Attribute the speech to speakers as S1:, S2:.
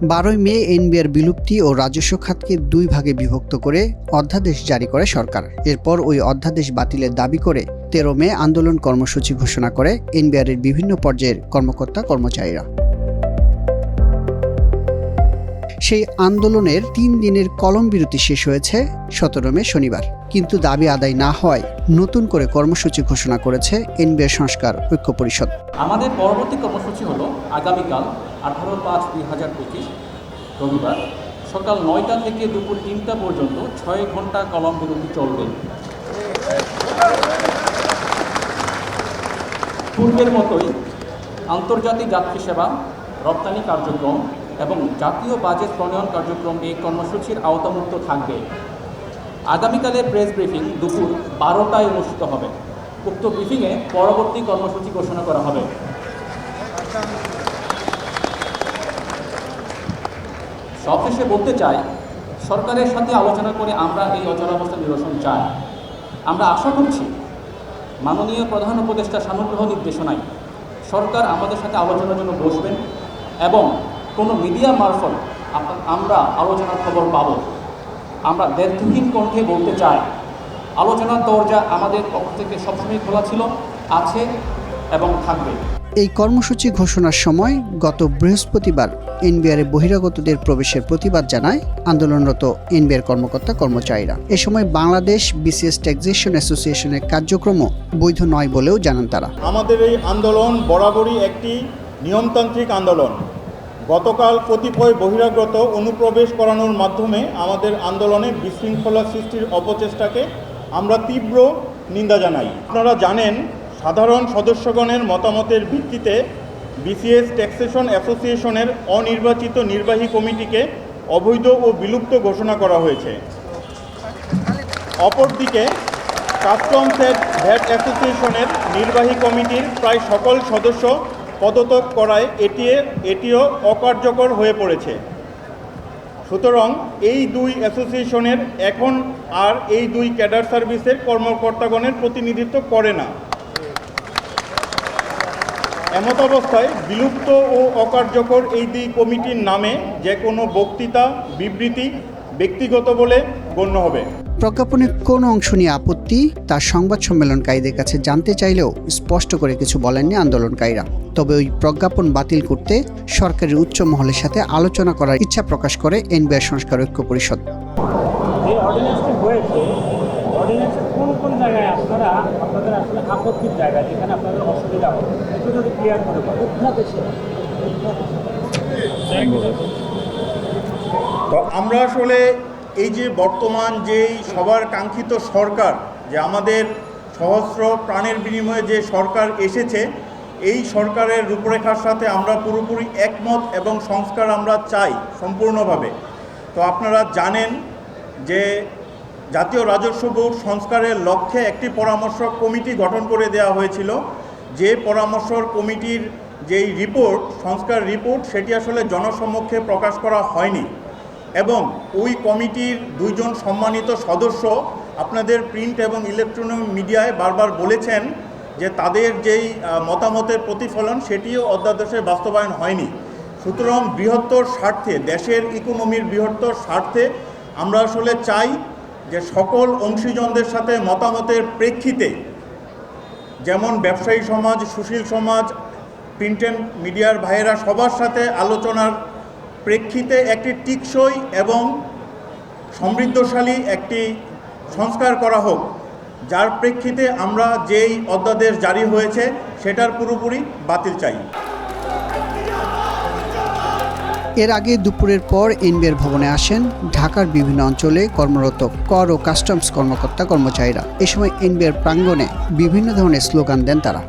S1: 12 মে NBR বিলুপ্তি ও রাজস্ব খাতকে দুই ভাগে বিভক্ত করে অধ্যাদেশ জারি করে সরকার। এরপর ওই অধ্যাদেশ বাতিলের দাবি করে 13 মে আন্দোলন কর্মসূচি ঘোষণা করে এনবিআরের বিভিন্ন পর্যায়ের কর্মকর্তা কর্মচারীরা। সেই আন্দোলনের 3 দিনের কলম বিরতি শেষ হয়েছে 17 মে শনিবার। কিন্তু দাবি আদায় না হওয়ায় নতুন করে কর্মসূচি ঘোষণা করেছে এনবিআর সংস্কার ঐক্য পরিষদ।
S2: আমাদের পরবর্তী কর্মসূচি হলো আগামীকাল 18/5/2025 রবিবার সকাল 9টা থেকে দুপুর 3টা পর্যন্ত 6 ঘন্টা কলম বিরতি চলবে। পূর্বের মতোই আন্তর্জাতিক যাত্রী সেবা, রপ্তানি কার্যক্রম এবং জাতীয় বাজেট প্রণয়ন কার্যক্রম এই কর্মসূচির আওতামুক্ত থাকবে। আগামীকালের প্রেস ব্রিফিং দুপুর 12টায় অনুষ্ঠিত হবে। উক্ত ব্রিফিংয়ে পরবর্তী কর্মসূচি ঘোষণা করা হবে। সবশেষে বলতে চাই, সরকারের সাথে আলোচনা করে আমরা এই অচলাবস্থা নিরসন চাই। আমরা আশা করছি মাননীয় প্রধান উপদেষ্টা সানুগ্রহ নির্দেশনায় সরকার আমাদের সাথে আলোচনার জন্য বসবেন এবং কোনো মিডিয়া মারফত আমরা আলোচনার খবর পাব। আমরা দ্ব্যর্থহীন কণ্ঠে বলতে চাই, আলোচনার দরজা আমাদের পক্ষ থেকে সবসময় খোলা ছিল, আছে এবং থাকবে।
S1: এই কর্মসূচি ঘোষণার সময় গত বৃহস্পতিবার এনবিআরে বহিরাগতদের প্রবেশের প্রতিবাদ জানায় আন্দোলনরত এনবিআর কর্মকর্তা কর্মচারীরা। এ সময় বাংলাদেশ বিসিএস ট্যাক্সেশন অ্যাসোসিয়েশনের কার্যক্রমও বৈধ নয় বলেও জানান তারা।
S3: আমাদের এই আন্দোলন বরাবরই একটি নিয়মতান্ত্রিক আন্দোলন। গতকাল কতিপয় বহিরাগত অনুপ্রবেশ করানোর মাধ্যমে আমাদের আন্দোলনে বিশৃঙ্খলা সৃষ্টির অপচেষ্টাকে আমরা তীব্র নিন্দা জানাই। আপনারা জানেন, সাধারণ সদস্যগণের মতামতের ভিত্তিতে বিসিএস ট্যাক্সেশন অ্যাসোসিয়েশনের অনির্বাচিত নির্বাহী কমিটিকে অবৈধ ও বিলুপ্ত ঘোষণা করা হয়েছে। অপরদিকে কাস্টমস অ্যান্ড ভ্যাট অ্যাসোসিয়েশনের নির্বাহী কমিটির প্রায় সকল সদস্য পদত্যাগ করায় এটিও অকার্যকর হয়ে পড়েছে। সুতরাং এই দুই অ্যাসোসিয়েশনের এখন আর এই দুই ক্যাডার সার্ভিসের কর্মকর্তাগণের প্রতিনিধিত্ব করে না। এমত অবস্থায় বিলুপ্ত ও অকার্যকর এই দুই কমিটির নামে যে কোনো বক্তৃতা, বিবৃতি ব্যক্তিগত বলে গণ্য হবে।
S1: প্রজ্ঞাপনের কোন অংশ নিয়ে আপত্তি তা সংবাদ সম্মেলনকারীদের কাছে জানতে চাইলেও স্পষ্ট করে কিছু বলেননি আন্দোলনকারীরা। তবে ওই প্রজ্ঞাপন বাতিল করতে সরকারের উচ্চ মহলের সাথে আলোচনা করার ইচ্ছা প্রকাশ করে এনবিআর সংস্কার ঐক্য পরিষদ।
S4: কোন জায়গায় আপনাদের আসলে আপত্তির জায়গায় যেখানে আপনাদের অসুবিধা হবে একটু যদি ক্লিয়ার করে
S3: তো আমরা আসলে এই যে বর্তমান যেই সবার কাঙ্ক্ষিত সরকার, যে আমাদের সহস্র প্রাণের বিনিময়ে যে সরকার এসেছে, এই সরকারের রূপরেখার সাথে আমরা পুরোপুরি একমত এবং সংস্কার আমরা চাই সম্পূর্ণভাবে। তো আপনারা জানেন যে জাতীয় রাজস্ব বোর্ড সংস্কারের লক্ষ্যে একটি পরামর্শ কমিটি গঠন করে দেওয়া হয়েছিল। যে পরামর্শ কমিটির যেই রিপোর্ট, সংস্কার রিপোর্ট, সেটি আসলে জনসমক্ষে প্রকাশ করা হয়নি এবং ওই কমিটির 2 জন সম্মানিত সদস্য আপনাদের প্রিন্ট এবং ইলেকট্রনিক মিডিয়ায় বারবার বলেছেন যে তাদের যেই মতামতের প্রতিফলন সেটিও অধ্যাদেশে বাস্তবায়ন হয়নি। সুতরাং বৃহত্তর স্বার্থে, দেশের ইকোনমির বৃহত্তর স্বার্থে আমরা আসলে চাই যে সকল অংশীজনদের সাথে মতামতের প্রেক্ষিতে, যেমন ব্যবসায়ী সমাজ, সুশীল সমাজ, প্রিন্ট অ্যান্ড মিডিয়ার ভাইয়েরা সবার সাথে আলোচনার প্রেক্ষিতে একটি টিকসই এবং সমৃদ্ধশালী একটি সংস্কার করা হোক, যার প্রেক্ষিতে আমরা যেই অধ্যাদেশ জারি হয়েছে সেটার পুরোপুরি বাতিল চাই।
S1: এর আগে দুপুরের পর এনবিআর ভবনে আসেন ঢাকার বিভিন্ন অঞ্চলে কর্মরত কর ও কাস্টমস কর্মকর্তা কর্মচারীরা। এ সময় এনবিআর প্রাঙ্গণে বিভিন্ন ধরনের স্লোগান দেন তারা।